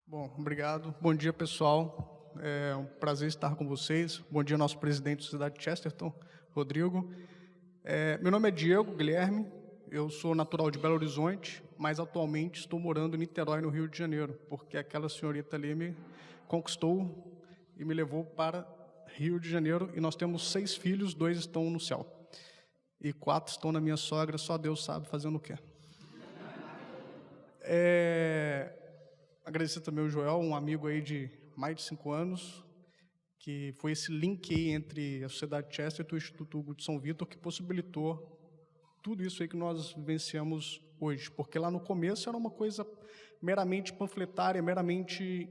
Bom, obrigado. Bom dia, pessoal. É um prazer estar com vocês. Bom dia, nosso presidente da Sociedade Chesterton, Rodrigo. Meu nome é Diego Guilherme, eu sou natural de Belo Horizonte, mas atualmente estou morando em Niterói, no Rio de Janeiro, porque aquela senhorita ali me conquistou e me levou para Rio de Janeiro, e nós temos 6 filhos, 2 estão no céu. E 4 estão na minha sogra, só Deus sabe fazendo o quê. Agradecer também ao Joel, um amigo aí de mais de 5 anos, que foi esse link aí entre a Sociedade Chesterton e o Instituto Hugo de São Vitor que possibilitou tudo isso aí que nós vivenciamos hoje. Porque lá no começo era uma coisa meramente panfletária, meramente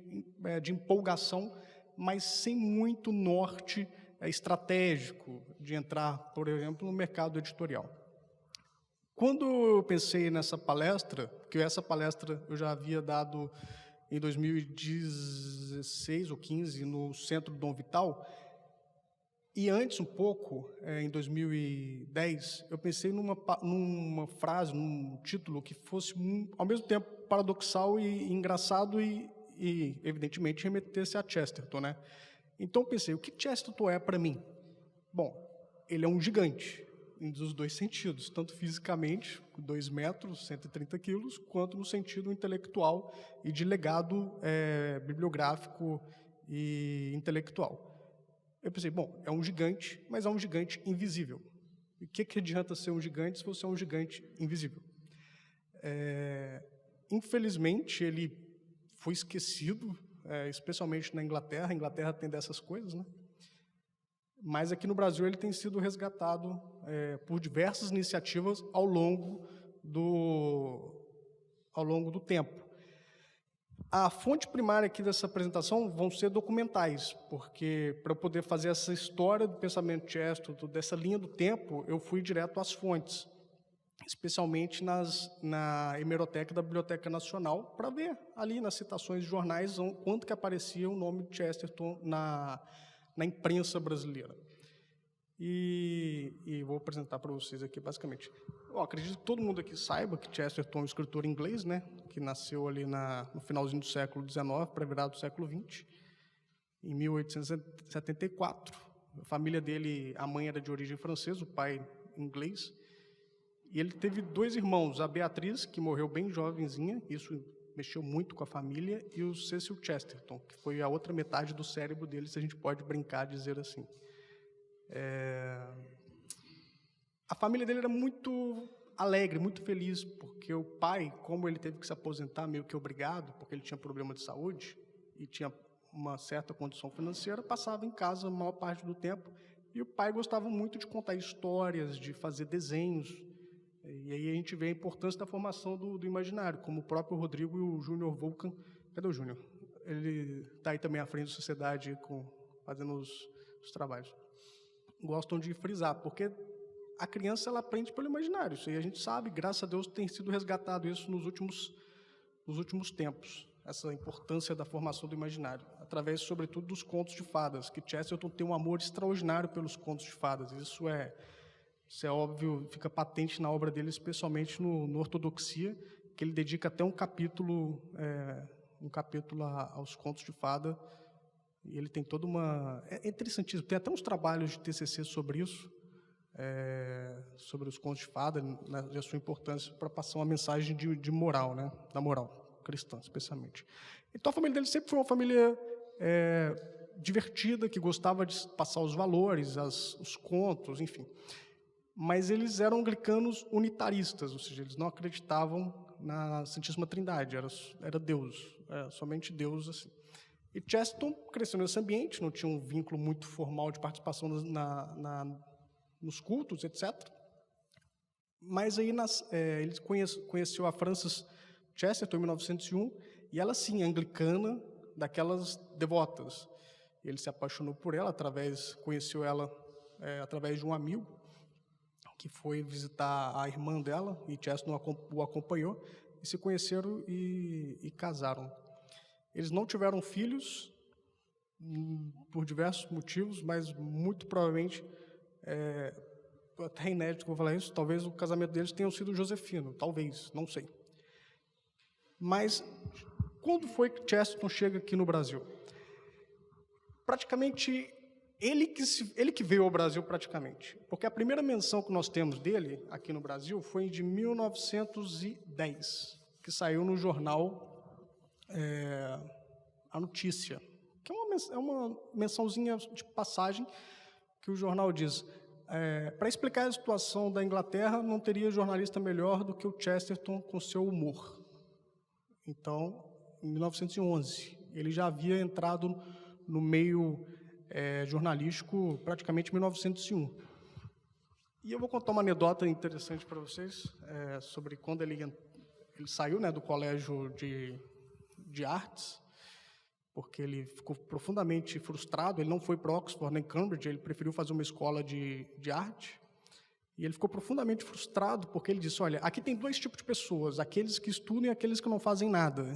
de empolgação, mas sem muito norte estratégico de entrar, por exemplo, no mercado editorial. Quando eu pensei nessa palestra, que essa palestra eu já havia dado em 2016 ou 15 no Centro Dom Vital, e antes um pouco, em 2010, eu pensei numa frase, num título que fosse ao mesmo tempo paradoxal e engraçado e evidentemente remetesse a Chesterton, né? Então eu pensei, o que Chesterton é para mim? Bom, ele é um gigante, nos 2 sentidos, tanto fisicamente, 2 metros, 130 quilos, quanto no sentido intelectual e de legado bibliográfico e intelectual. Eu pensei, bom, é um gigante, mas é um gigante invisível. E o que adianta ser um gigante se você é um gigante invisível? Infelizmente, ele foi esquecido, especialmente na Inglaterra. A Inglaterra tem dessas coisas, né? Mas aqui no Brasil ele tem sido resgatado por diversas iniciativas ao longo do tempo. A fonte primária aqui dessa apresentação vão ser documentais, porque para eu poder fazer essa história do pensamento Chesterton, dessa linha do tempo, eu fui direto às fontes, especialmente na hemeroteca da Biblioteca Nacional, para ver ali nas citações de jornais quanto que aparecia o nome de Chesterton na imprensa brasileira. E vou apresentar para vocês aqui, basicamente. Eu acredito que todo mundo aqui saiba que Chesterton é um escritor inglês, né, que nasceu ali no finalzinho do século XIX, para virar do século XX, em 1874. A família dele, a mãe era de origem francesa, o pai inglês. E ele teve 2 irmãos, a Beatriz, que morreu bem jovenzinha, isso mexeu muito com a família, e o Cecil Chesterton, que foi a outra metade do cérebro dele, se a gente pode brincar, dizer assim. A família dele era muito alegre, muito feliz, porque o pai, como ele teve que se aposentar meio que obrigado, porque ele tinha problema de saúde e tinha uma certa condição financeira, passava em casa a maior parte do tempo, e o pai gostava muito de contar histórias, de fazer desenhos. E aí a gente vê a importância da formação do imaginário, como o próprio Rodrigo e o Júnior Vulcan. Cadê o Júnior? Ele está aí também à frente da sociedade, fazendo os trabalhos. Gostam de frisar, porque a criança ela aprende pelo imaginário. Isso aí a gente sabe, graças a Deus tem sido resgatado isso nos últimos tempos, essa importância da formação do imaginário, através, sobretudo, dos contos de fadas, que Chesterton tem um amor extraordinário pelos contos de fadas. Isso é óbvio, fica patente na obra dele, especialmente no Ortodoxia, que ele dedica até um capítulo aos contos de fada, e ele tem toda uma... É interessantíssimo, tem até uns trabalhos de TCC sobre isso, sobre os contos de fada, né, e a sua importância para passar uma mensagem de moral, né, da moral cristã, especialmente. Então, a família dele sempre foi uma família divertida, que gostava de passar os valores, os contos, enfim. Mas eles eram anglicanos unitaristas, ou seja, eles não acreditavam na Santíssima Trindade, era Deus, somente Deus, assim. E Chesterton cresceu nesse ambiente, não tinha um vínculo muito formal de participação nos cultos, etc. Mas aí ele conheceu a Frances Chesterton em 1901, e ela, sim, anglicana, daquelas devotas. Ele se apaixonou por ela, conheceu ela através de um amigo, que foi visitar a irmã dela, e Chesterton o acompanhou, e se conheceram e casaram. Eles não tiveram filhos, por diversos motivos, mas muito provavelmente, até inédito que eu vou falar isso, talvez o casamento deles tenha sido josefino, talvez, não sei. Mas Quando foi que Chesterton chega aqui no Brasil? Praticamente, ele que veio ao Brasil praticamente, porque a primeira menção que nós temos dele aqui no Brasil foi de 1910, que saiu no jornal A Notícia, que é uma mençãozinha de passagem que o jornal diz: para explicar a situação da Inglaterra, não teria jornalista melhor do que o Chesterton com seu humor. Então, em 1911, ele já havia entrado no meio jornalístico praticamente em 1901. E eu vou contar uma anedota interessante para vocês sobre quando ele saiu, né, do colégio de artes, porque ele ficou profundamente frustrado. Ele não foi para Oxford nem Cambridge, ele preferiu fazer uma escola de arte. E ele ficou profundamente frustrado porque ele disse: olha, aqui tem dois tipos de pessoas, aqueles que estudam e aqueles que não fazem nada.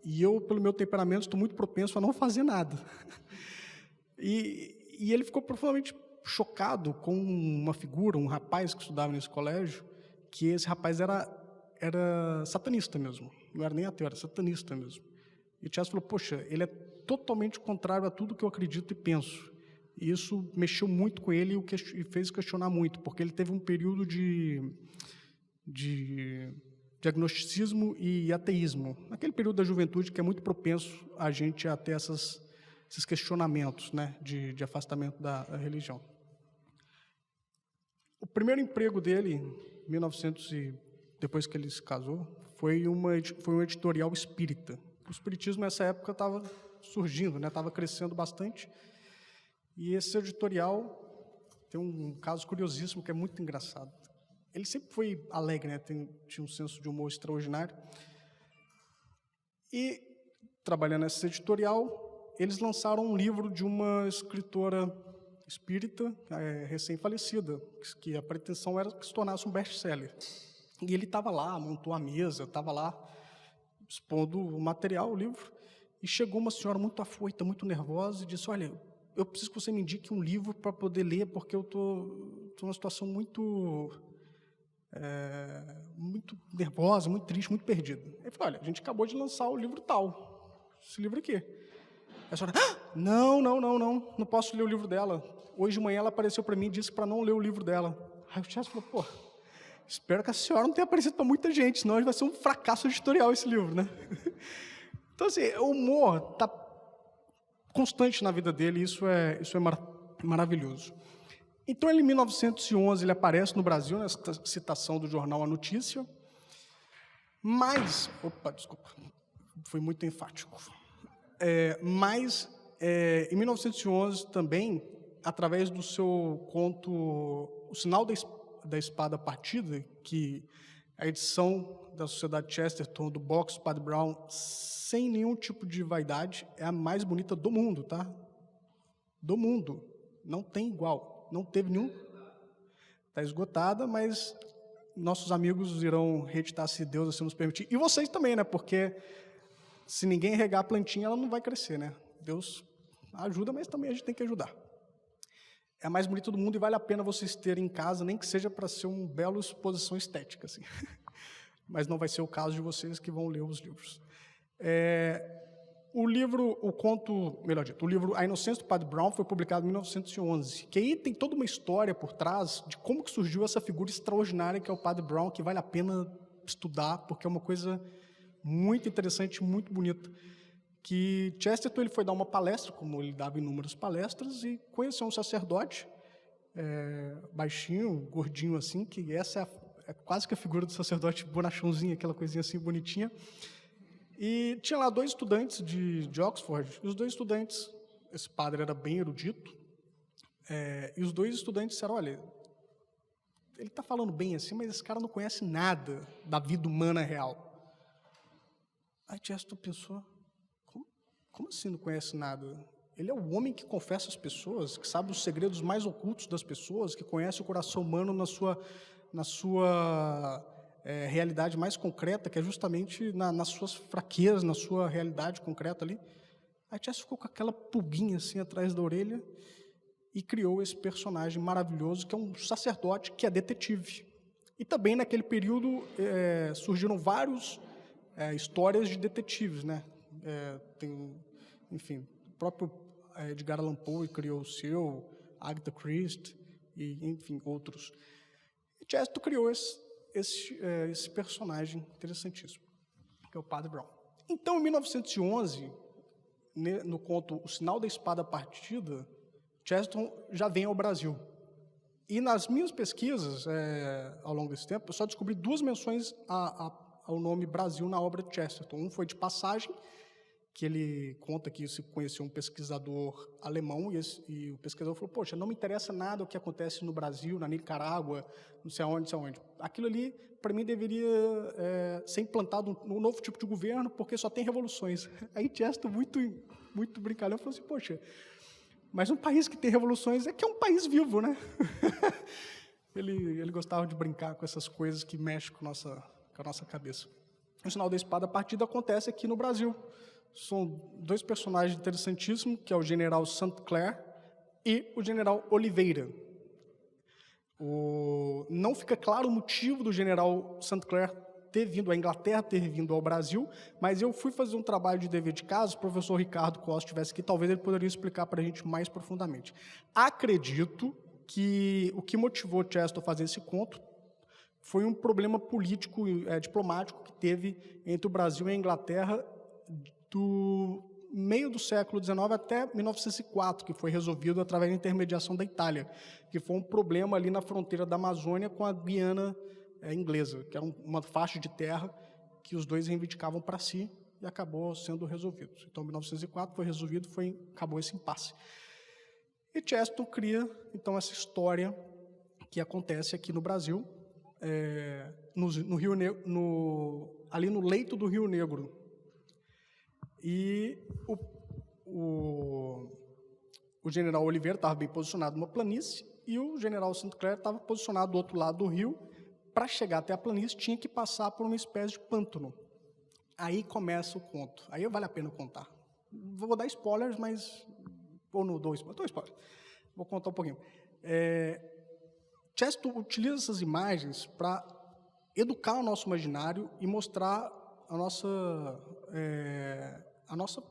E eu, pelo meu temperamento, estou muito propenso a não fazer nada. E ele ficou profundamente chocado com uma figura, um rapaz que estudava nesse colégio, que esse rapaz era satanista mesmo, não era nem ateu, era satanista mesmo. E o Chesterton falou: poxa, ele é totalmente contrário a tudo que eu acredito e penso. E isso mexeu muito com ele e fez questionar muito, porque ele teve um período de agnosticismo e ateísmo, naquele período da juventude que é muito propenso a gente a ter esses questionamentos, né, de afastamento da religião. O primeiro emprego dele, em 1900 depois que ele se casou, foi um editorial espírita. O espiritismo nessa época estava surgindo, né, estava crescendo bastante. E esse editorial tem um caso curiosíssimo que é muito engraçado. Ele sempre foi alegre, né, tinha um senso de humor extraordinário. E, trabalhando nesse editorial, eles lançaram um livro de uma escritora espírita recém-falecida, que a pretensão era que se tornasse um best-seller. E ele estava lá, montou a mesa, estava lá expondo o material, o livro, e chegou uma senhora muito afoita, muito nervosa, e disse: olha, eu preciso que você me indique um livro para poder ler, porque eu estou numa situação muito nervosa, muito triste, muito perdida. Ele falou: olha, a gente acabou de lançar o livro tal, esse livro aqui. A senhora: não posso ler o livro dela. Hoje de manhã ela apareceu para mim e disse para não ler o livro dela. Aí o Chesterton falou: pô, espero que a senhora não tenha aparecido para muita gente, senão vai ser um fracasso editorial esse livro, né? Então, assim, o humor está constante na vida dele, isso é maravilhoso. Então, em 1911, ele aparece no Brasil, nessa citação do jornal A Notícia, mas... Opa, desculpa, fui muito enfático. Em 1911, também, através do seu conto O Sinal da Espada Partida, que a edição da Sociedade Chesterton, do box Padre Brown, sem nenhum tipo de vaidade, é a mais bonita do mundo, tá? Do mundo. Não tem igual. Não teve nenhum. Está esgotada, mas nossos amigos irão reeditar, se Deus assim nos permitir. E vocês também, né? Porque se ninguém regar a plantinha, ela não vai crescer, né? Deus ajuda, mas também a gente tem que ajudar. É a mais bonita do mundo e vale a pena vocês terem em casa, nem que seja para ser uma bela exposição estética, assim. Mas não vai ser o caso de vocês que vão ler os livros. O livro A Inocência do Padre Brown foi publicado em 1911, que aí tem toda uma história por trás de como que surgiu essa figura extraordinária que é o Padre Brown, que vale a pena estudar, porque é uma coisa muito interessante, muito bonita. Que Chesterton ele foi dar uma palestra, como ele dava inúmeras palestras, e conheceu um sacerdote, baixinho, gordinho assim, que essa é quase que a figura do sacerdote bonachãozinho, aquela coisinha assim bonitinha. E tinha lá dois estudantes de Oxford, e os dois estudantes, esse padre era bem erudito, e os dois estudantes disseram: olha, ele está falando bem assim, mas esse cara não conhece nada da vida humana real. Aí Chesterton pensou: como assim não conhece nada? Ele é o homem que confessa as pessoas, que sabe os segredos mais ocultos das pessoas, que conhece o coração humano na sua realidade mais concreta, que é justamente nas suas fraquezas, na sua realidade concreta ali. Aí Chesterton ficou com aquela pulguinha assim atrás da orelha e criou esse personagem maravilhoso, que é um sacerdote que é detetive. E também naquele período surgiram várias histórias de detetives, né? enfim, o próprio Edgar Allan Poe criou o seu, Agatha Christie, e, enfim, outros. E Chester criou esse personagem interessantíssimo, que é o Padre Brown. Então, em 1911, no conto O Sinal da Espada Partida, Chesterton já vem ao Brasil. E nas minhas pesquisas, ao longo desse tempo, eu só descobri 2 menções ao nome Brasil na obra de Chesterton. Um foi de passagem, que ele conta que se conheceu um pesquisador alemão, e o pesquisador falou, poxa, não me interessa nada o que acontece no Brasil, na Nicarágua, não sei aonde. Aquilo ali, para mim, deveria ser implantado um novo tipo de governo, porque só tem revoluções. Aí Chesterton, muito brincalhão, falou assim, poxa, mas um país que tem revoluções é que é um país vivo, né? Ele gostava de brincar com essas coisas que mexem com a nossa cabeça. O Sinal da Espada Partida acontece aqui no Brasil. São 2 personagens interessantíssimos, que é o general St. Clair e o general Oliveira. Não fica claro o motivo do general St. Clair ter vindo à Inglaterra, ter vindo ao Brasil, mas eu fui fazer um trabalho de dever de casa, se o professor Ricardo Costa estivesse aqui, talvez ele poderia explicar para a gente mais profundamente. Acredito que o que motivou Chesterton a fazer esse conto foi um problema político, diplomático, que teve entre o Brasil e a Inglaterra do meio do século XIX até 1904, que foi resolvido através da intermediação da Itália, que foi um problema ali na fronteira da Amazônia com a Guiana inglesa, que era uma faixa de terra que os dois reivindicavam para si e acabou sendo resolvido. Então, em 1904 foi resolvido, acabou esse impasse. E Chesterton cria, então, essa história que acontece aqui no Brasil, no Rio Negro, ali no leito do Rio Negro. E o general Oliveira estava bem posicionado numa planície e o general St. Clair estava posicionado do outro lado do rio. Para chegar até a planície, tinha que passar por uma espécie de pântano. Aí começa o conto. Aí vale a pena contar. Vou dar spoilers, mas... Ou não dou spoilers? Vou contar um pouquinho. Chesterton utiliza essas imagens para educar o nosso imaginário e mostrar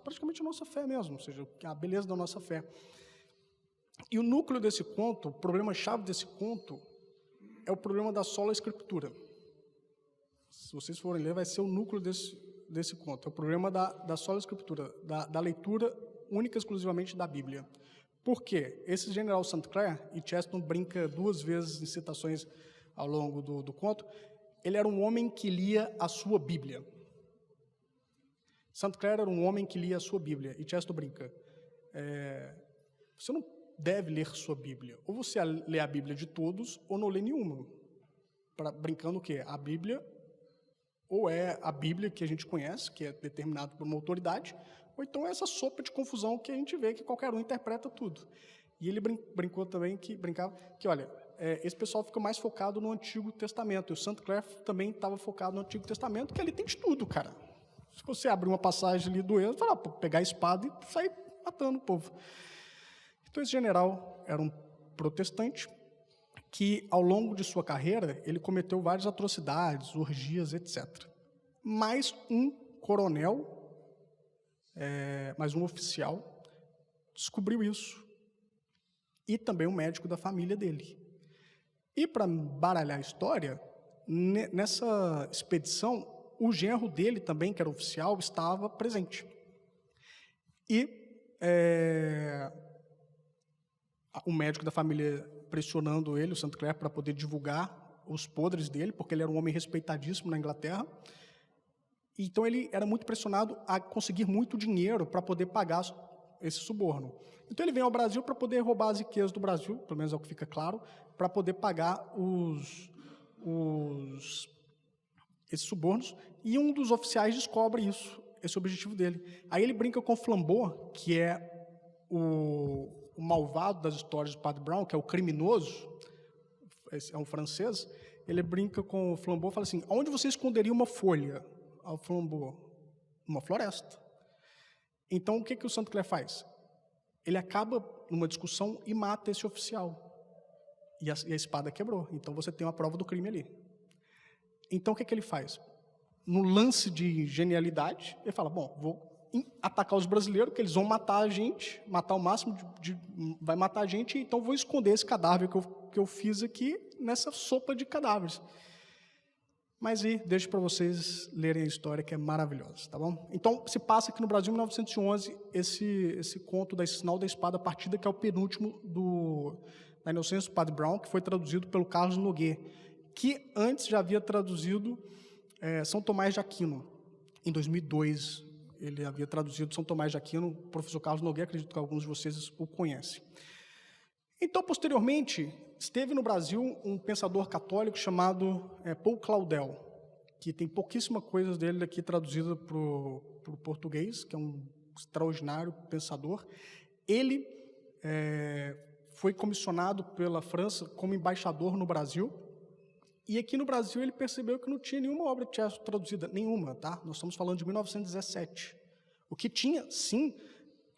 praticamente a nossa fé mesmo, ou seja, a beleza da nossa fé. E o núcleo desse conto, o problema-chave desse conto, é o problema da sola escritura. Se vocês forem ler, vai ser o núcleo desse conto. É o problema da sola escritura, da leitura única e exclusivamente da Bíblia. Por quê? Esse general St. Clair, e Chesterton brinca 2 vezes em citações ao longo do conto, ele era um homem que lia a sua Bíblia. St. Clair era um homem que lia a sua Bíblia. E Chesterton brinca, você não deve ler sua Bíblia. Ou você lê a Bíblia de todos, ou não lê nenhuma. Brincando o quê? A Bíblia, ou é a Bíblia que a gente conhece, que é determinada por uma autoridade, ou então é essa sopa de confusão que a gente vê que qualquer um interpreta tudo. E ele brincava que, olha, esse pessoal fica mais focado no Antigo Testamento. E o St. Clair também estava focado no Antigo Testamento, que ali tem de tudo, cara. Se você abrir uma passagem ali do Êxodo, vai lá, pegar a espada e sair matando o povo. Então, esse general era um protestante que, ao longo de sua carreira, ele cometeu várias atrocidades, orgias, etc. Mas um coronel, mais um oficial, descobriu isso. E também um médico da família dele. E, para baralhar a história, nessa expedição, o genro dele também, que era oficial, estava presente. E o médico da família pressionando ele, o St. Clair, para poder divulgar os podres dele, porque ele era um homem respeitadíssimo na Inglaterra. Então, ele era muito pressionado a conseguir muito dinheiro para poder pagar esse suborno. Então, ele vem ao Brasil para poder roubar as riquezas do Brasil, pelo menos é o que fica claro, para poder pagar esses subornos, e um dos oficiais descobre isso, esse objetivo dele. Aí ele brinca com Flambeau, que é o malvado das histórias do Padre Brown, que é o criminoso, é um francês. Ele brinca com o Flambeau e fala assim, onde você esconderia uma folha? Ao Flambeau, numa floresta. Então, o que o St. Clair faz? Ele acaba numa discussão e mata esse oficial. E a espada quebrou. Então, você tem uma prova do crime ali. Então, o que ele faz? No lance de genialidade, ele fala, bom, vou atacar os brasileiros, que eles vão matar a gente, matar o máximo vai matar a gente, então vou esconder esse cadáver que eu fiz aqui nessa sopa de cadáveres. Mas deixo para vocês lerem a história, que é maravilhosa, tá bom? Então, se passa aqui no Brasil, em 1911, esse conto da Sinal da Espada Partida, que é o penúltimo da Inocência do Padre Brown, que foi traduzido pelo Carlos Noguet, que antes já havia traduzido São Tomás de Aquino. Em 2002, ele havia traduzido São Tomás de Aquino, o professor Carlos Noguet, acredito que alguns de vocês o conhecem. Então, posteriormente, esteve no Brasil um pensador católico chamado Paul Claudel, que tem pouquíssima coisa dele aqui traduzida para o português, que é um extraordinário pensador. Ele foi comissionado pela França como embaixador no Brasil, e aqui no Brasil ele percebeu que não tinha nenhuma obra de teatro traduzida, nenhuma, tá? Nós estamos falando de 1917. O que tinha, sim,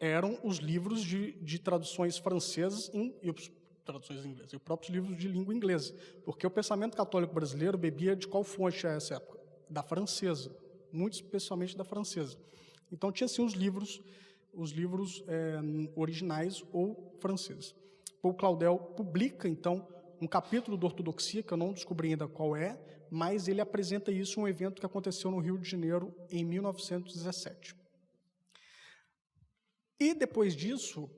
eram os livros de traduções francesas e traduções em inglês, e os próprios livros de língua inglesa, porque o pensamento católico brasileiro bebia de qual fonte a essa época? Da francesa, muito especialmente da francesa. Então, tinha, sim, os livros originais ou franceses. Paul Claudel publica, então, um capítulo da Ortodoxia, que eu não descobri ainda qual é, mas ele apresenta isso em um evento que aconteceu no Rio de Janeiro em 1917. E, depois disso,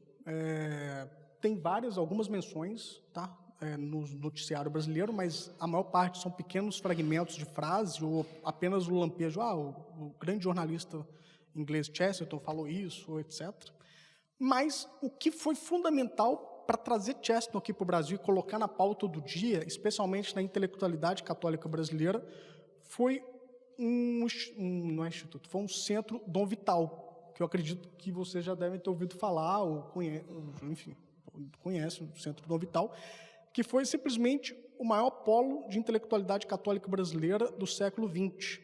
tem algumas menções, tá, no noticiário brasileiro, mas a maior parte são pequenos fragmentos de frase ou apenas o lampejo. O grande jornalista inglês Chesterton falou isso, etc. Mas o que foi fundamental para trazer Chesterton aqui para o Brasil e colocar na pauta do dia, especialmente na intelectualidade católica brasileira, foi não é instituto, foi um centro Dom Vital, que eu acredito que vocês já devem ter ouvido falar, ou conhecem o Centro Dom Vital, que foi simplesmente o maior polo de intelectualidade católica brasileira do século XX,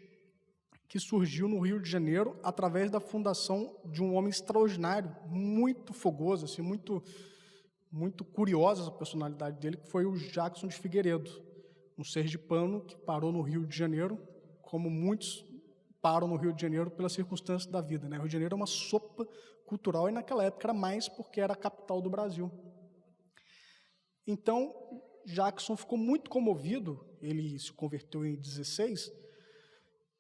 que surgiu no Rio de Janeiro através da fundação de um homem extraordinário, muito fogoso, assim, muito curiosa a personalidade dele, que foi o Jackson de Figueiredo, um sergipano que parou no Rio de Janeiro, como muitos param no Rio de Janeiro pelas circunstâncias da vida, né? O Rio de Janeiro é uma sopa cultural, e naquela época era mais porque era a capital do Brasil. Então, Jackson ficou muito comovido, ele se converteu em 16,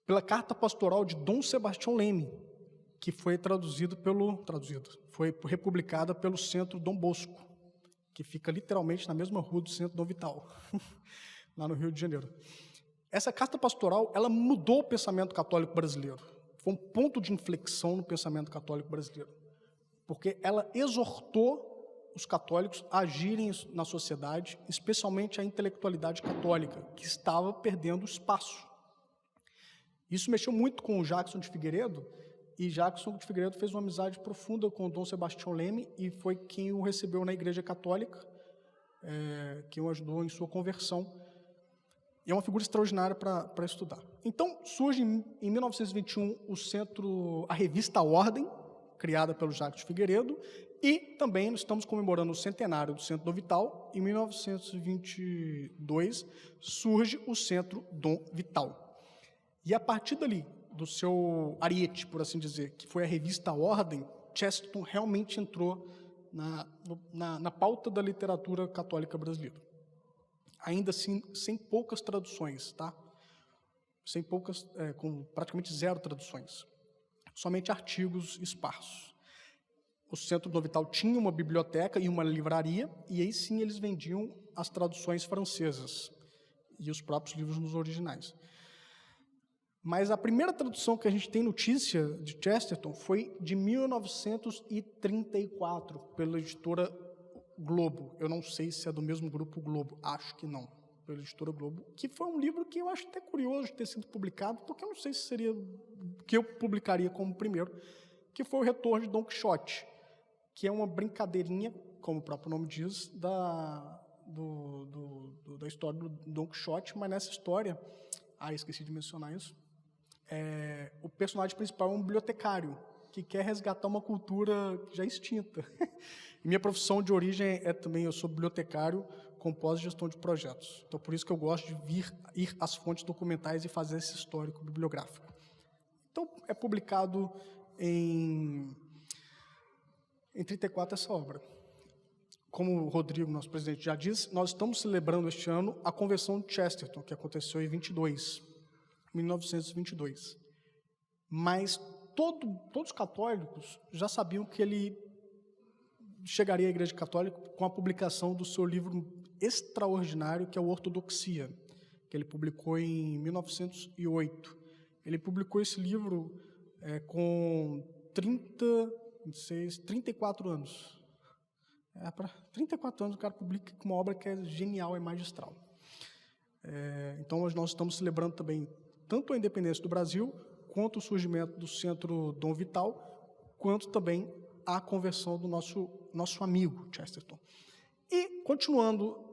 pela carta pastoral de Dom Sebastião Leme, que foi foi republicada pelo Centro Dom Bosco, que fica literalmente na mesma rua do Centro Dom Vital, lá no Rio de Janeiro. Essa carta pastoral, ela mudou o pensamento católico brasileiro. Foi um ponto de inflexão no pensamento católico brasileiro, porque ela exortou os católicos a agirem na sociedade, especialmente a intelectualidade católica, que estava perdendo espaço. Isso mexeu muito com o Jackson de Figueiredo, e Jackson de Figueiredo fez uma amizade profunda com o Dom Sebastião Leme, e foi quem o recebeu na Igreja Católica, quem o ajudou em sua conversão. E é uma figura extraordinária para estudar. Então, surge em 1921 a revista Ordem, criada pelo Jackson de Figueiredo, e também nós estamos comemorando o centenário do Centro Dom Vital. Em 1922 surge o Centro Dom Vital. E a partir dali, do seu ariete, por assim dizer, que foi a revista Ordem, Chesterton realmente entrou na pauta da literatura católica brasileira. Ainda assim, sem poucas traduções, tá? Com praticamente zero traduções. Somente artigos esparsos. O Centro Dom Vital tinha uma biblioteca e uma livraria, e aí sim eles vendiam as traduções francesas e os próprios livros nos originais. Mas a primeira tradução que a gente tem notícia de Chesterton foi de 1934, pela editora Globo. Eu não sei se é do mesmo grupo Globo, acho que não, pela editora Globo, que foi um livro que eu acho até curioso de ter sido publicado, porque eu não sei se seria o que eu publicaria como primeiro, que foi o Retorno de Dom Quixote, que é uma brincadeirinha, como o próprio nome diz, da história do Dom Quixote, mas nessa história, esqueci de mencionar isso, o personagem principal é um bibliotecário, que quer resgatar uma cultura já extinta. Minha profissão de origem também, eu sou bibliotecário com pós-gestão de projetos. Então, por isso que eu gosto de ir às fontes documentais e fazer esse histórico bibliográfico. Então, é publicado em 34 essa obra. Como o Rodrigo, nosso presidente, já disse, nós estamos celebrando este ano a conversão de Chesterton, que aconteceu em 1922. Mas todos os católicos já sabiam que ele chegaria à Igreja Católica com a publicação do seu livro extraordinário, que é o Ortodoxia, que ele publicou em 1908. Ele publicou esse livro com 34 anos. Para 34 anos o cara publica uma obra que é genial e magistral. Então nós estamos celebrando também tanto a independência do Brasil, quanto o surgimento do Centro Dom Vital, quanto também a conversão do nosso amigo Chesterton. E continuando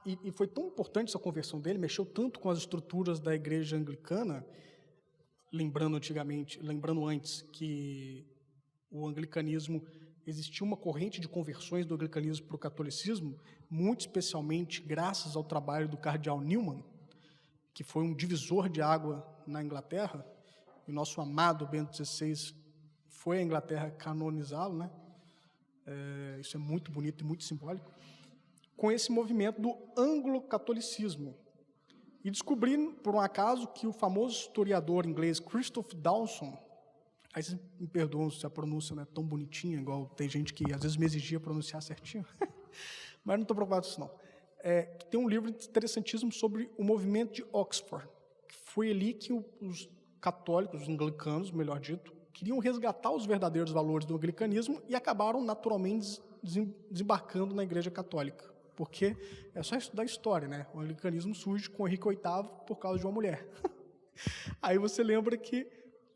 e foi tão importante essa conversão dele, mexeu tanto com as estruturas da Igreja Anglicana, lembrando antes que o anglicanismo, existia uma corrente de conversões do anglicanismo para o catolicismo, muito especialmente graças ao trabalho do cardeal Newman, que foi um divisor de água na Inglaterra. O nosso amado Bento XVI foi à Inglaterra canonizá-lo, né? Isso é muito bonito e muito simbólico, com esse movimento do anglo-catolicismo. E descobri, por um acaso, que o famoso historiador inglês Christopher Dawson, aí vocês me perdoam se a pronúncia não é tão bonitinha, igual tem gente que às vezes me exigia pronunciar certinho, mas não estou preocupado com isso, não. Tem um livro interessantíssimo sobre o movimento de Oxford, que foi ali que os católicos, os anglicanos, melhor dito, queriam resgatar os verdadeiros valores do anglicanismo e acabaram naturalmente desembarcando na Igreja Católica, porque é só estudar a história, né? O anglicanismo surge com Henrique VIII por causa de uma mulher. Aí você lembra que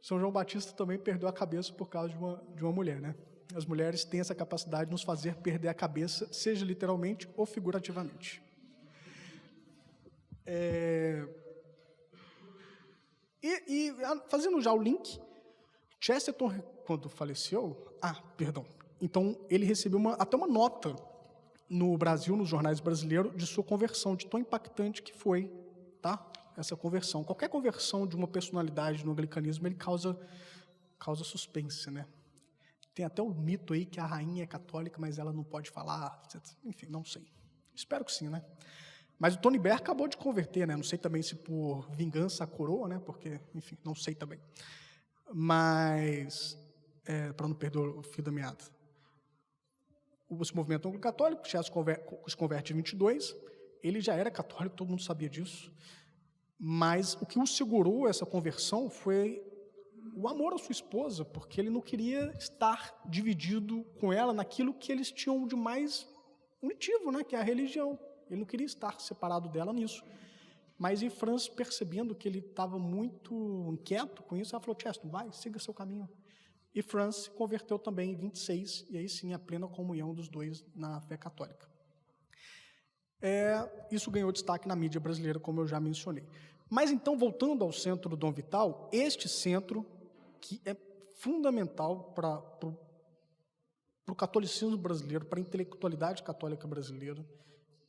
São João Batista também perdeu a cabeça por causa de uma mulher, né? As mulheres têm essa capacidade de nos fazer perder a cabeça, seja literalmente ou figurativamente. Fazendo já o link, Chesterton, quando faleceu... Então, ele recebeu até uma nota no Brasil, nos jornais brasileiros, de sua conversão, de tão impactante que foi, tá? Essa conversão. Qualquer conversão de uma personalidade no anglicanismo, ele causa suspense, né? Tem até um mito aí que a rainha é católica, mas ela não pode falar, enfim, não sei. Espero que sim, né? Mas o Tony Blair acabou de converter, né? Não sei também se por vingança à coroa, né? Porque, enfim, não sei também. Mas, para não perder o fio da meada. Esse movimento anglo-católico, se converte em 22, ele já era católico, todo mundo sabia disso, mas o que o segurou essa conversão foi o amor à sua esposa, porque ele não queria estar dividido com ela naquilo que eles tinham de mais unitivo, né, que é a religião. Ele não queria estar separado dela nisso. Mas em Franz, percebendo que ele estava muito inquieto com isso, ela falou: Chesterton, vai, siga seu caminho. E Franz se converteu também em 26, e aí sim a plena comunhão dos dois na fé católica. Isso ganhou destaque na mídia brasileira, como eu já mencionei. Mas então, voltando ao Centro Dom Vital, este centro, que é fundamental para o catolicismo brasileiro, para a intelectualidade católica brasileira,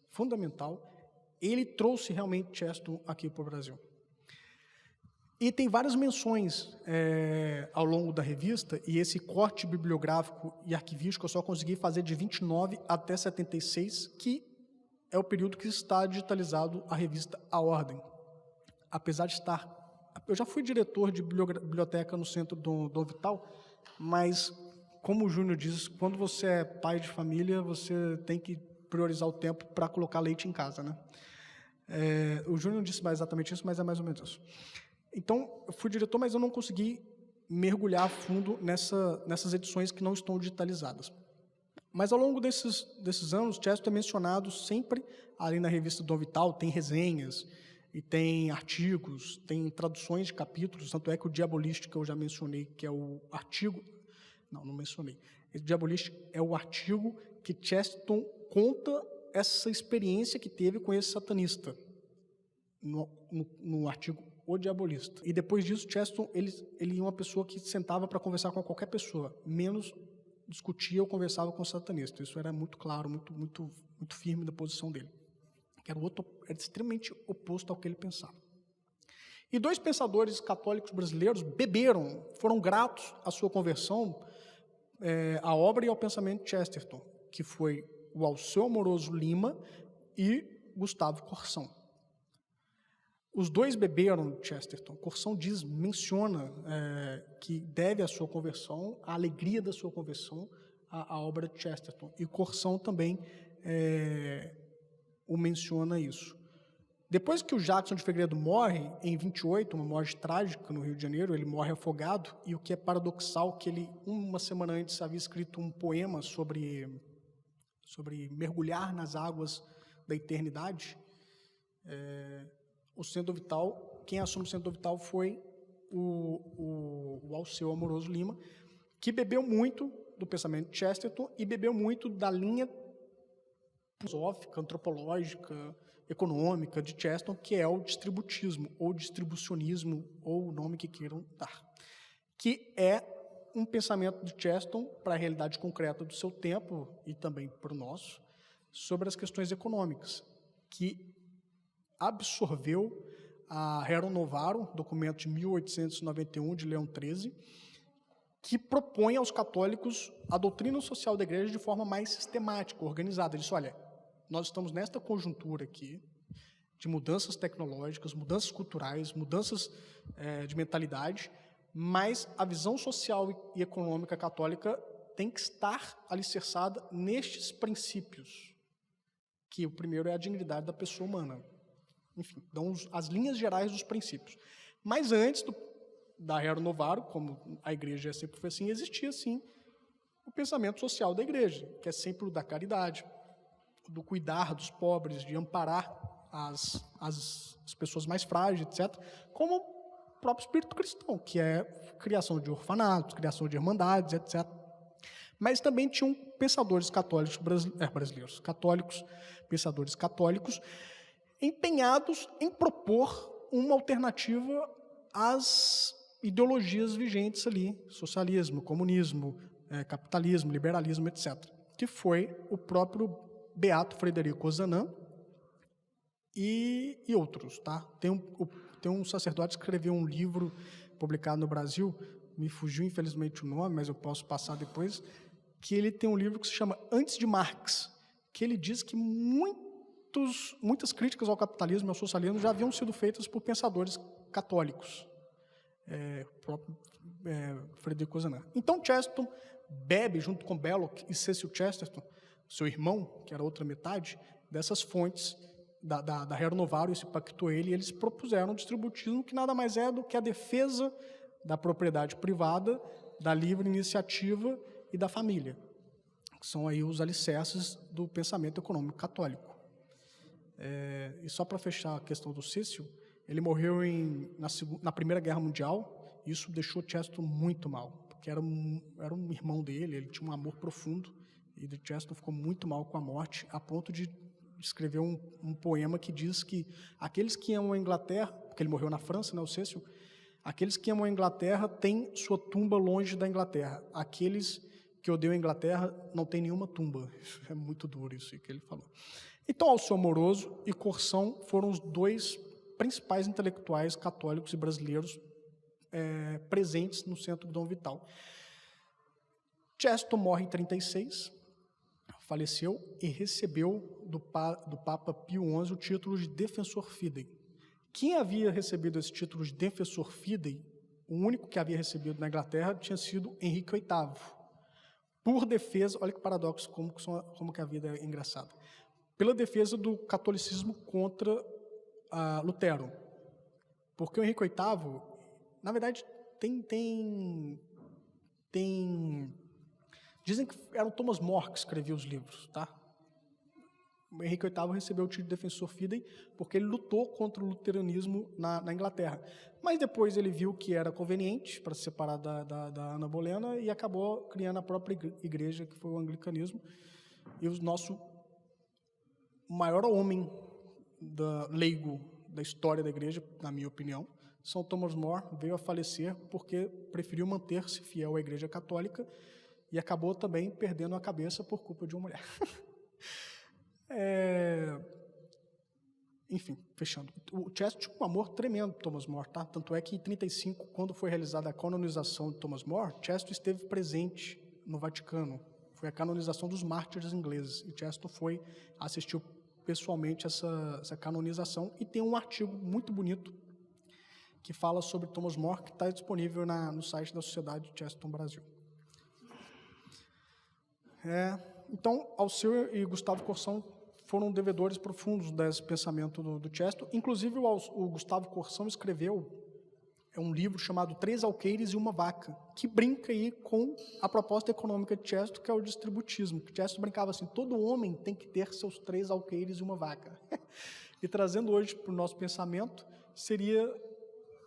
fundamental, ele trouxe realmente Chesterton aqui para o Brasil. E tem várias menções ao longo da revista, e esse corte bibliográfico e arquivístico eu só consegui fazer de 29 até 76, que é o período que está digitalizado a revista A Ordem. Apesar de estar... Eu já fui diretor de biblioteca no Centro Dom Vital, mas, como o Júnior diz, quando você é pai de família, você tem que priorizar o tempo para colocar leite em casa, né? O Júnior não disse mais exatamente isso, mas é mais ou menos isso. Então, eu fui diretor, mas eu não consegui mergulhar a fundo nessas edições que não estão digitalizadas. Mas, ao longo desses anos, Chesterton é mencionado sempre, ali na revista Dom Vital, tem resenhas, e tem artigos, tem traduções de capítulos, tanto é que o Diabolist, que eu já mencionei, que é o artigo... Não mencionei. O Diabolist é o artigo que Chesterton conta essa experiência que teve com esse satanista, no artigo O Diabolista. E depois disso, Chesterton, ele é uma pessoa que sentava para conversar com qualquer pessoa, menos discutia ou conversava com o satanista. Isso era muito claro, muito, muito, muito firme da posição dele. Que era extremamente oposto ao que ele pensava. E 2 pensadores católicos brasileiros beberam, foram gratos à sua conversão, à obra e ao pensamento de Chesterton, que foi o Alceu Amoroso Lima e Gustavo Corsão. Os 2 beberam de Chesterton. Corsão menciona que deve a sua conversão, a alegria da sua conversão, à obra de Chesterton. E Corsão também o menciona isso. Depois que o Jackson de Figueiredo morre, em 28, uma morte trágica no Rio de Janeiro, ele morre afogado, e o que é paradoxal, que ele, uma semana antes, havia escrito um poema sobre mergulhar nas águas da eternidade. O centro vital, quem assume o centro vital foi o Alceu Amoroso Lima, que bebeu muito do pensamento de Chesterton e bebeu muito da linha filosófica, antropológica, econômica de Chesterton, que é o distributismo, ou distribucionismo, ou o nome que queiram dar, que é um pensamento de Chesterton para a realidade concreta do seu tempo e também para o nosso, sobre as questões econômicas, que absorveu a Rerum Novarum, documento de 1891 de Leão XIII, que propõe aos católicos a doutrina social da Igreja de forma mais sistemática, organizada. Ele diz, olha, nós estamos nesta conjuntura aqui de mudanças tecnológicas, mudanças culturais, mudanças de mentalidade, mas a visão social e econômica católica tem que estar alicerçada nestes princípios, que o primeiro é a dignidade da pessoa humana. Enfim, dão as linhas gerais dos princípios. Mas antes da Rerum Novarum, como a Igreja sempre foi assim, existia, sim, o pensamento social da Igreja, que é sempre o da caridade, do cuidar dos pobres, de amparar as pessoas mais frágeis, etc., como o próprio espírito cristão, que é criação de orfanatos, criação de irmandades, etc. Mas também tinham pensadores católicos brasileiros, pensadores católicos, empenhados em propor uma alternativa às ideologias vigentes ali, socialismo, comunismo, capitalismo, liberalismo, etc., que foi o próprio Beato Frederico Ozanam e outros. Tá? Tem um sacerdote que escreveu um livro publicado no Brasil, me fugiu infelizmente o nome, mas eu posso passar depois, que ele tem um livro que se chama Antes de Marx, que ele diz que muitas críticas ao capitalismo e ao socialismo já haviam sido feitas por pensadores católicos. O próprio Frederico Ozanam. Então, Chesterton bebe, junto com Belloc e Cecil Chesterton, seu irmão, que era outra metade, dessas fontes da Rerum Novarum, isso impactou ele, e eles propuseram um distributismo que nada mais é do que a defesa da propriedade privada, da livre iniciativa e da família, que são aí os alicerces do pensamento econômico católico. E só para fechar a questão do Cecil, ele morreu na Primeira Guerra Mundial, e isso deixou Chesterton muito mal, porque era um irmão dele, ele tinha um amor profundo, e Chesterton ficou muito mal com a morte, a ponto de escrever um poema que diz que aqueles que amam a Inglaterra, porque ele morreu na França, né, o Cecil, aqueles que amam a Inglaterra têm sua tumba longe da Inglaterra, aqueles que odeiam a Inglaterra não têm nenhuma tumba. É muito duro isso que ele falou. Então, Alceu Amoroso e Corsão foram os 2 principais intelectuais católicos e brasileiros presentes no Centro Dom Vital. Chesterton morre em 36, faleceu e recebeu do Papa Pio XI o título de Defensor Fidei. Quem havia recebido esse título de Defensor Fidei, o único que havia recebido na Inglaterra, tinha sido Henrique VIII. Por defesa, olha que paradoxo, como que a vida é engraçada. Pela defesa do catolicismo contra Lutero. Porque o Henrique VIII, na verdade, dizem que era o Thomas More que escrevia os livros, tá? O Henrique VIII recebeu o título de Defensor Fidei porque ele lutou contra o luteranismo na Inglaterra. Mas depois ele viu que era conveniente para se separar da Ana Bolena e acabou criando a própria igreja, que foi o anglicanismo. E o nosso maior homem leigo da história da igreja, na minha opinião, São Thomas More, veio a falecer porque preferiu manter-se fiel à Igreja Católica e acabou também perdendo a cabeça por culpa de uma mulher. enfim, fechando. O Chesterton tinha um amor tremendo por Thomas More, tá? Tanto é que em 1935, quando foi realizada a canonização de Thomas More, Chesterton esteve presente no Vaticano. Foi a canonização dos mártires ingleses. E Chesterton assistiu pessoalmente essa canonização, e tem um artigo muito bonito que fala sobre Thomas More, que está disponível no site da Sociedade Chesterton Brasil. Então, Alceu e Gustavo Corsão foram devedores profundos desse pensamento do Chesterton. Inclusive, o Gustavo Corsão escreveu um livro chamado Três Alqueires e uma Vaca, que brinca aí com a proposta econômica de Chesterton, que é o distributismo. Chesterton brincava assim: todo homem tem que ter seus 3 alqueires e uma vaca. E trazendo hoje para o nosso pensamento, seria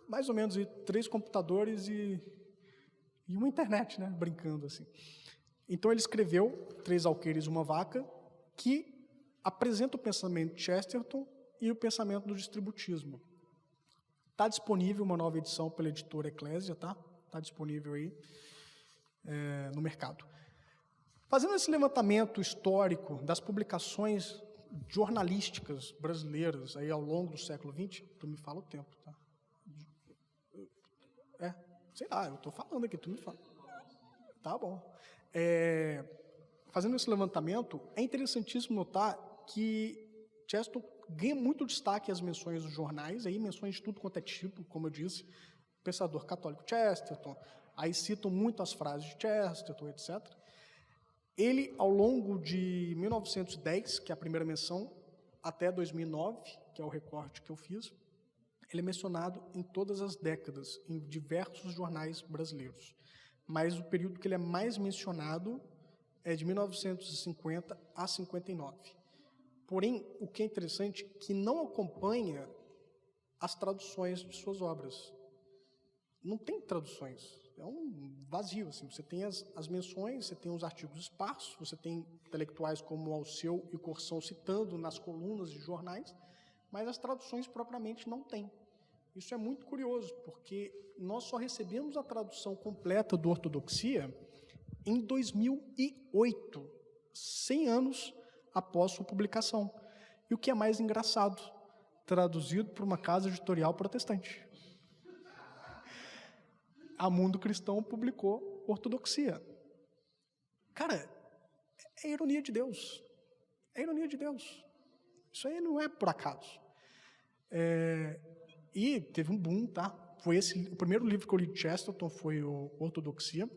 mais ou menos 3 computadores e uma internet, né? Brincando assim. Então ele escreveu Três Alqueires e uma Vaca, que apresenta o pensamento de Chesterton e o pensamento do distributismo. Está disponível uma nova edição pela editora Eclésia, tá? Está disponível aí no mercado. Fazendo esse levantamento histórico das publicações jornalísticas brasileiras aí ao longo do século XX, tu me fala o tempo, tá? Sei lá, eu estou falando aqui, tu me fala. Tá bom. Fazendo esse levantamento, é interessantíssimo notar que Chesterton ganha muito destaque as menções dos jornais, aí menções de tudo quanto é tipo, como eu disse, pensador católico Chesterton, aí citam muito as frases de Chesterton, etc. Ele, ao longo de 1910, que é a primeira menção, até 2009, que é o recorte que eu fiz, ele é mencionado em todas as décadas, em diversos jornais brasileiros. Mas o período que ele é mais mencionado é de 1950 a 59. Porém, o que é interessante é que não acompanha as traduções de suas obras. Não tem traduções, é um vazio. Assim. Você tem as menções, você tem os artigos esparsos, você tem intelectuais como Alceu e Corsão citando nas colunas de jornais, mas as traduções propriamente não tem. Isso é muito curioso, porque nós só recebemos a tradução completa do Ortodoxia em 2008, 100 anos após sua publicação. E o que é mais engraçado, traduzido por uma casa editorial protestante. A Mundo Cristão publicou Ortodoxia. Cara, é ironia de Deus. É ironia de Deus. Isso aí não é por acaso. E teve um boom, tá? O primeiro livro que eu li de Chesterton foi o Ortodoxia.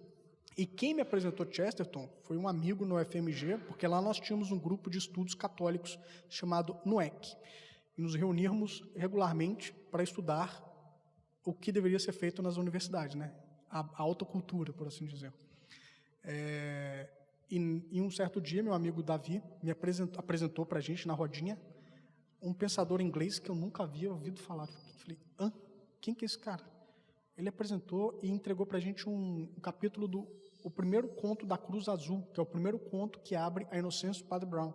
E quem me apresentou Chesterton foi um amigo no FMG, porque lá nós tínhamos um grupo de estudos católicos chamado NUEC. E nos reunirmos regularmente para estudar o que deveria ser feito nas universidades, né? A alta cultura, por assim dizer. E um certo dia, meu amigo Davi me apresentou para a gente, na rodinha, um pensador inglês que eu nunca havia ouvido falar. Falei, quem que é esse cara? Ele apresentou e entregou para a gente um capítulo o primeiro conto da Cruz Azul, que é o primeiro conto que abre a inocência do Padre Brown.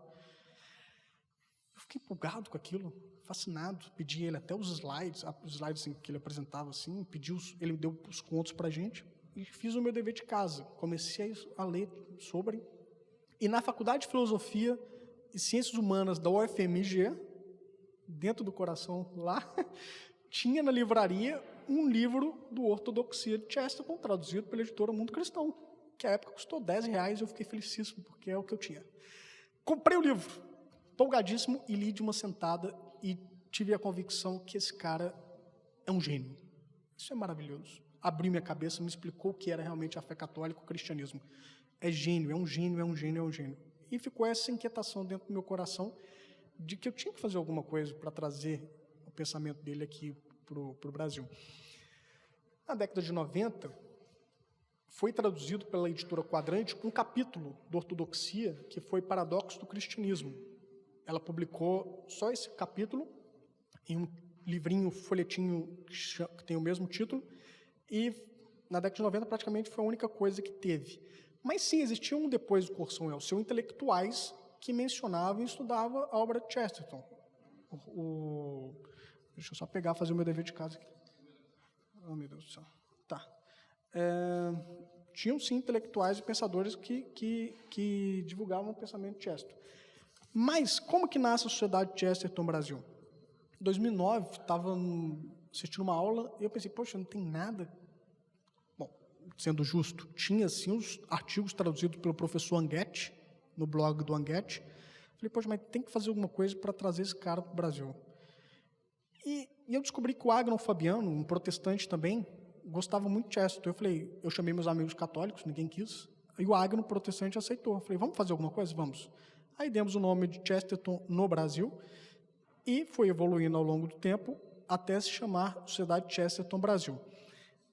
Eu fiquei empolgado com aquilo, fascinado. Pedi ele até os slides assim, que ele apresentava, assim, ele deu os contos para a gente e fiz o meu dever de casa. Comecei a ler sobre. E na Faculdade de Filosofia e Ciências Humanas da UFMG, dentro do coração lá, tinha na livraria um livro do Ortodoxia de Chesterton, traduzido pela editora Mundo Cristão, que à época custou R$10 e eu fiquei felicíssimo, porque é o que eu tinha. Comprei o livro, empolgadíssimo, e li de uma sentada e tive a convicção que esse cara é um gênio. Isso é maravilhoso. Abriu minha cabeça, me explicou o que era realmente a fé católica, o cristianismo. É gênio, é um gênio, é um gênio, é um gênio. E ficou essa inquietação dentro do meu coração de que eu tinha que fazer alguma coisa para trazer o pensamento dele aqui para o Brasil. Na década de 90, foi traduzido pela editora Quadrante um capítulo do Ortodoxia, que foi Paradoxo do Cristianismo. Ela publicou só esse capítulo em um livrinho, folhetinho que tem o mesmo título, e na década de 90 praticamente foi a única coisa que teve. Mas sim, existiam depois do Corsão e Alceu intelectuais que mencionavam e estudavam a obra de Chesterton. Deixa eu só pegar, fazer o meu dever de casa aqui. Oh, meu Deus do céu. Tá. Tinham, sim, intelectuais e pensadores que divulgavam o pensamento de Chesterton. Mas como que nasce a Sociedade Chesterton Brasil? Em 2009, estava assistindo uma aula e eu pensei, poxa, não tem nada. Bom, sendo justo, tinha sim os artigos traduzidos pelo professor Anguete, no blog do Anguete. Falei, poxa, mas tem que fazer alguma coisa para trazer esse cara para o Brasil. E eu descobri que o Agnon Fabiano, um protestante também, gostava muito de Chesterton. Eu falei, eu chamei meus amigos católicos, ninguém quis, e o Agnon protestante aceitou. Eu falei, vamos fazer alguma coisa? Vamos. Aí demos o nome de Chesterton no Brasil e foi evoluindo ao longo do tempo até se chamar Sociedade Chesterton Brasil.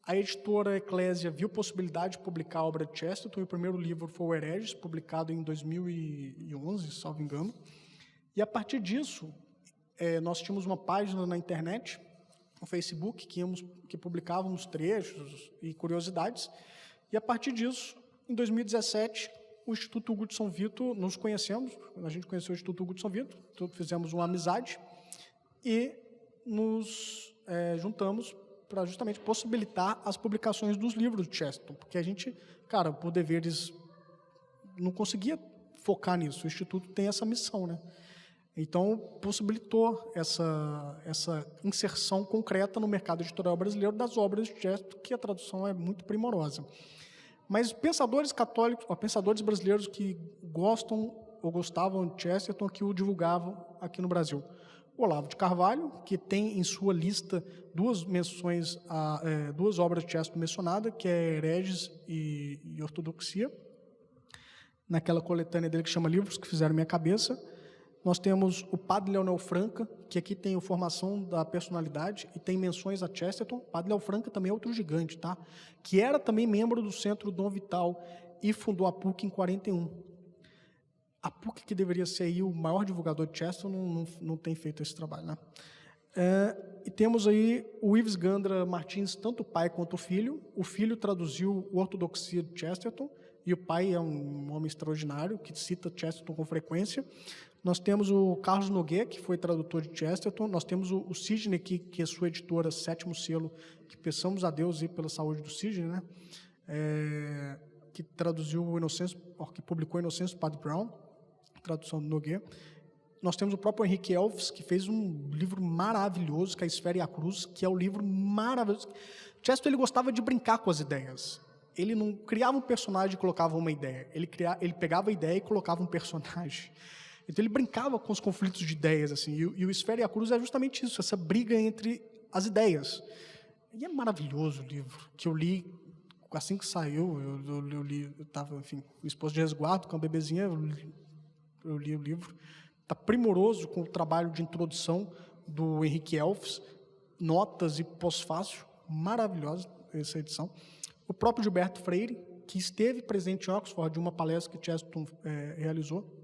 A editora Eclésia viu possibilidade de publicar a obra de Chesterton, e o primeiro livro foi o Hereges, publicado em 2011, salvo engano. E a partir disso, nós tínhamos uma página na internet, no Facebook, que publicávamos trechos e curiosidades, e a partir disso, em 2017, o Instituto Hugo de São Vito, nos conhecemos, a gente conheceu o Instituto Hugo de São Vito, fizemos uma amizade e nos juntamos para justamente possibilitar as publicações dos livros de Chesterton, porque a gente, cara, por deveres, não conseguia focar nisso, o Instituto tem essa missão, né? Então, possibilitou essa inserção concreta no mercado editorial brasileiro das obras de Chesterton, que a tradução é muito primorosa. Mas pensadores católicos, pensadores brasileiros que gostam ou gostavam de Chesterton, que o divulgavam aqui no Brasil. O Olavo de Carvalho, que tem em sua lista duas obras de Chesterton mencionadas, que é Hereges e Ortodoxia, naquela coletânea dele que chama Livros que Fizeram Minha Cabeça. Nós temos o Padre Leonel Franca, que aqui tem a formação da personalidade e tem menções a Chesterton. O Padre Leonel Franca também é outro gigante, tá? Que era também membro do Centro Dom Vital e fundou a PUC em 41. A PUC, que deveria ser aí o maior divulgador de Chesterton, não tem feito esse trabalho, né? E temos aí o Ives Gandra Martins, tanto o pai quanto o filho. O filho traduziu o Ortodoxia de Chesterton, e o pai é um homem extraordinário, que cita Chesterton com frequência. Nós temos o Carlos Noguet, que foi tradutor de Chesterton. Nós temos o Sidney, que é sua editora, Sétimo Selo, que peçamos a Deus aí pela saúde do Sidney, né? Que traduziu o Inocêncio, que publicou Inocêncio do Padre Brown, tradução do Noguet. Nós temos o próprio Henrique Elves, que fez um livro maravilhoso, que é a Esfera e a Cruz, que é um livro maravilhoso. Chesterton, ele gostava de brincar com as ideias. Ele não criava um personagem e colocava uma ideia. Ele pegava a ideia e colocava um personagem. Então, ele brincava com os conflitos de ideias, assim, e o Esfera e a Cruz é justamente isso, essa briga entre as ideias. E é maravilhoso o livro, que eu li assim que saiu, eu estava, enfim, esposo de resguardo, com a bebezinha, eu li o livro. Está primoroso com o trabalho de introdução do Henrique Elfs, notas e pós-fácil, maravilhosa essa edição. O próprio Gilberto Freire, que esteve presente em Oxford, de uma palestra que Chesterton realizou.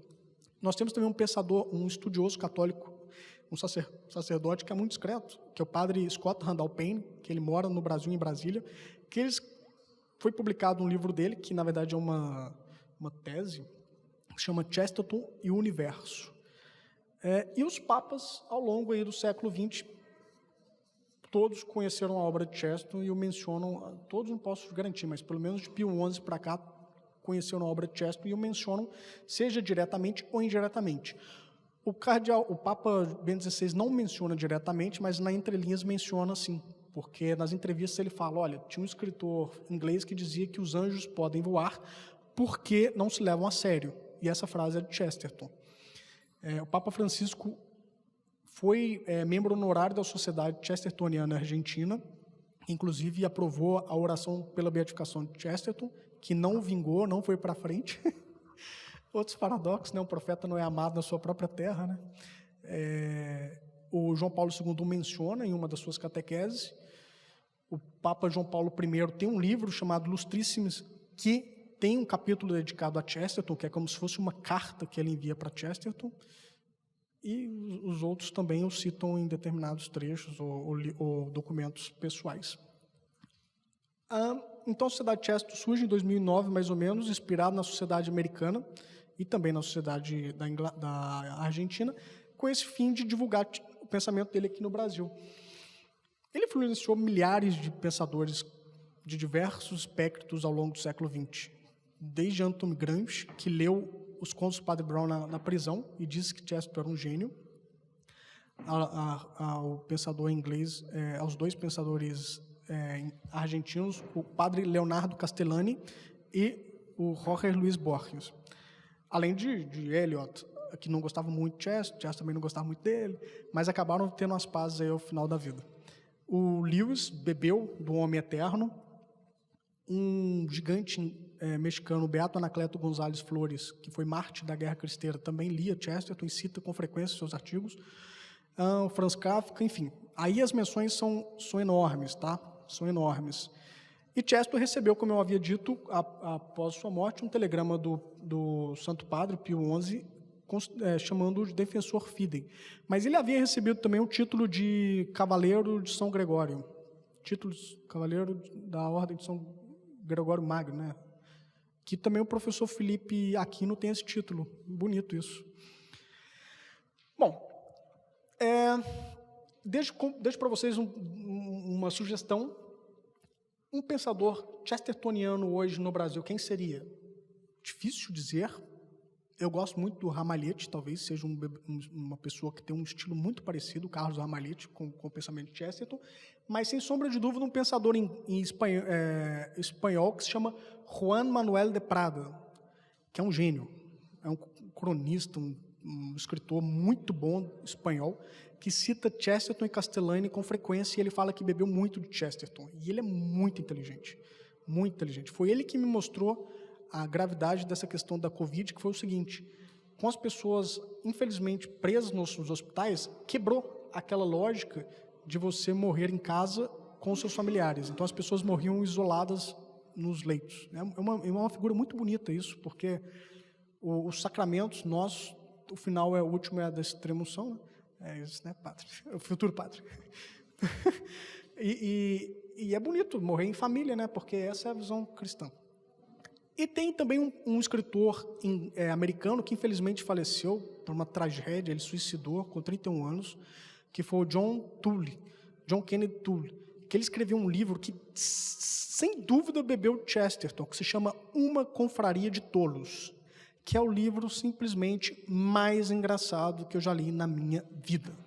Nós temos também um pensador, um estudioso católico, um sacerdote que é muito discreto, que é o padre Scott Randall Payne, que ele mora no Brasil, em Brasília, que foi publicado um livro dele, que na verdade é uma tese, que chama Chesterton e o Universo. E os papas, ao longo aí do século XX, todos conheceram a obra de Chesterton e o mencionam, todos não posso garantir, mas pelo menos de Pio XI para cá, conheceram a obra de Chesterton e o mencionam, seja diretamente ou indiretamente. O Papa Bento XVI não menciona diretamente, mas na entrelinhas menciona sim, porque nas entrevistas ele fala, olha, tinha um escritor inglês que dizia que os anjos podem voar porque não se levam a sério, e essa frase é de Chesterton. O Papa Francisco foi membro honorário da Sociedade Chestertoniana Argentina, inclusive aprovou a oração pela beatificação de Chesterton, que não vingou, não foi para frente. Outros paradoxos, né? O profeta não é amado na sua própria terra, né? O João Paulo II menciona em uma das suas catequeses. O Papa João Paulo I tem um livro chamado Lustrissimus, que tem um capítulo dedicado a Chesterton, que é como se fosse uma carta que ele envia para Chesterton, e os outros também o citam em determinados trechos ou documentos pessoais. Então, a Sociedade Chesterton surge em 2009, mais ou menos, inspirada na sociedade americana e também na sociedade da Argentina, com esse fim de divulgar o pensamento dele aqui no Brasil. Ele influenciou milhares de pensadores de diversos espectros ao longo do século XX, desde Anthony Gramsci, que leu os contos do Padre Brown na prisão e disse que Chesterton era um gênio, ao pensador inglês, aos dois pensadores argentinos, o padre Leonardo Castellani e o Jorge Luis Borges. Além de Eliot, que não gostava muito de Chess também não gostava muito dele, mas acabaram tendo as pazes aí ao final da vida. O Lewis bebeu do Homem Eterno. Um gigante mexicano, Beato Anacleto González Flores, que foi mártir da Guerra Cristera, também lia Chesterton e cita com frequência seus artigos. O Franz Kafka, enfim. Aí as menções são enormes, tá? São enormes. E Chesterton recebeu, como eu havia dito, após sua morte, um telegrama do Santo Padre Pio XI, chamando-o de Defensor Fidei. Mas ele havia recebido também o título de Cavaleiro de São Gregório. Títulos Cavaleiro da Ordem de São Gregório Magno, né? Que também o professor Felipe Aquino tem esse título. Bonito isso. Bom, deixo para vocês uma sugestão. Um pensador chestertoniano hoje no Brasil, quem seria? Difícil dizer. Eu gosto muito do Ramalhete, talvez seja uma pessoa que tem um estilo muito parecido, Carlos Ramalhete, com o pensamento de Chesterton, mas, sem sombra de dúvida, um pensador em espanhol que se chama Juan Manuel de Prada, que é um gênio, é um cronista, um escritor muito bom espanhol, que cita Chesterton e Castellani com frequência, e ele fala que bebeu muito de Chesterton. E ele é muito inteligente, muito inteligente. Foi ele que me mostrou a gravidade dessa questão da Covid, que foi o seguinte: com as pessoas, infelizmente, presas nos hospitais, quebrou aquela lógica de você morrer em casa com os seus familiares. Então, as pessoas morriam isoladas nos leitos. É uma figura muito bonita isso, porque os sacramentos, o final o último é a da extrema-unção, né? É isso, né, padre? O futuro padre. e é bonito morrer em família, né? Porque essa é a visão cristã. E tem também um escritor americano que, infelizmente, faleceu por uma tragédia, ele suicidou com 31 anos, que foi o John Kennedy Toole, que ele escreveu um livro que, sem dúvida, bebeu Chesterton, que se chama Uma Confraria de Tolos, que é o livro simplesmente mais engraçado que eu já li na minha vida.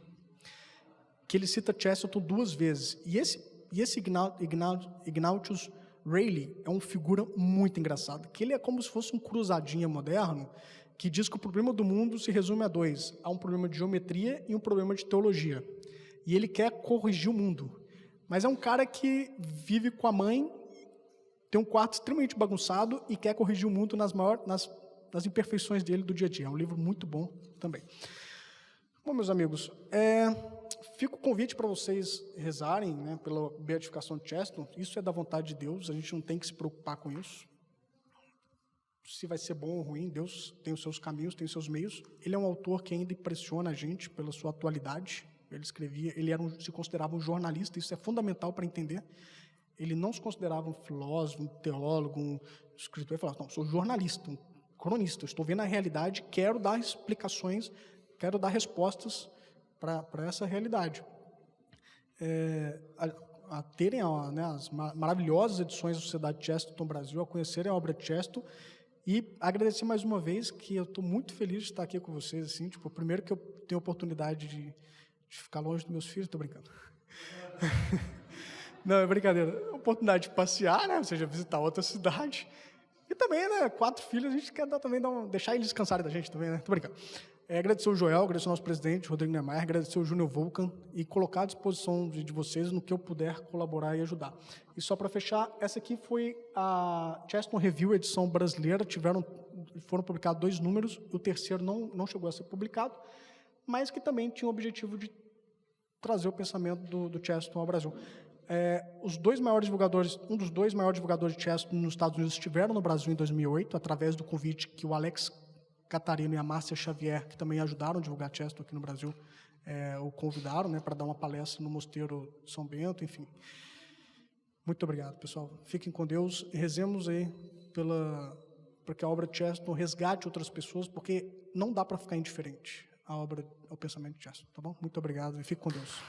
Que ele cita Chesterton 2 vezes. E esse Ignatius Reilly é uma figura muito engraçada, que ele é como se fosse um cruzadinha moderno, que diz que o problema do mundo se resume a 2. Há um problema de geometria e um problema de teologia. E ele quer corrigir o mundo. Mas é um cara que vive com a mãe, tem um quarto extremamente bagunçado e quer corrigir o mundo nas imperfeições dele do dia a dia. É um livro muito bom também. Bom, meus amigos, fica o convite para vocês rezarem, né, pela beatificação de Chesterton. Isso é da vontade de Deus, a gente não tem que se preocupar com isso. Se vai ser bom ou ruim, Deus tem os seus caminhos, tem os seus meios. Ele é um autor que ainda impressiona a gente pela sua atualidade. Ele se considerava um jornalista, isso é fundamental para entender. Ele não se considerava um filósofo, um teólogo, um escritor. Ele falava, não, sou jornalista, um cronista, estou vendo a realidade, quero dar explicações, quero dar respostas para essa realidade. A terem as maravilhosas edições da Sociedade Chesterton Brasil, a conhecerem a obra de Chesterton, e agradecer mais uma vez, que eu estou muito feliz de estar aqui com vocês. Assim, primeiro que eu tenho a oportunidade de ficar longe dos meus filhos, estou brincando. Não, é brincadeira. Oportunidade de passear, né? Ou seja, visitar outra cidade. E também, né, 4 filhos, a gente quer deixar eles descansarem da gente também, né? Estou brincando. Agradecer o Joel, agradecer o nosso presidente, Rodrigo Niemeyer, agradecer o Júnior Vulcan e colocar à disposição de vocês no que eu puder colaborar e ajudar. E só para fechar, essa aqui foi a Chesterton Review, edição brasileira. Foram publicados 2 números, o terceiro não chegou a ser publicado, mas que também tinha o objetivo de trazer o pensamento do Chesterton ao Brasil. Um dos dois maiores divulgadores de Chesterton nos Estados Unidos estiveram no Brasil em 2008, através do convite que o Alex Catarino e a Márcia Xavier, que também ajudaram a divulgar Chesterton aqui no Brasil, o convidaram, né, para dar uma palestra no Mosteiro São Bento, enfim. Muito obrigado, pessoal. Fiquem com Deus e rezemos aí para que a obra de Chesterton resgate outras pessoas, porque não dá para ficar indiferente à obra, ao pensamento de Chesterton, tá bom? Muito obrigado e fique com Deus.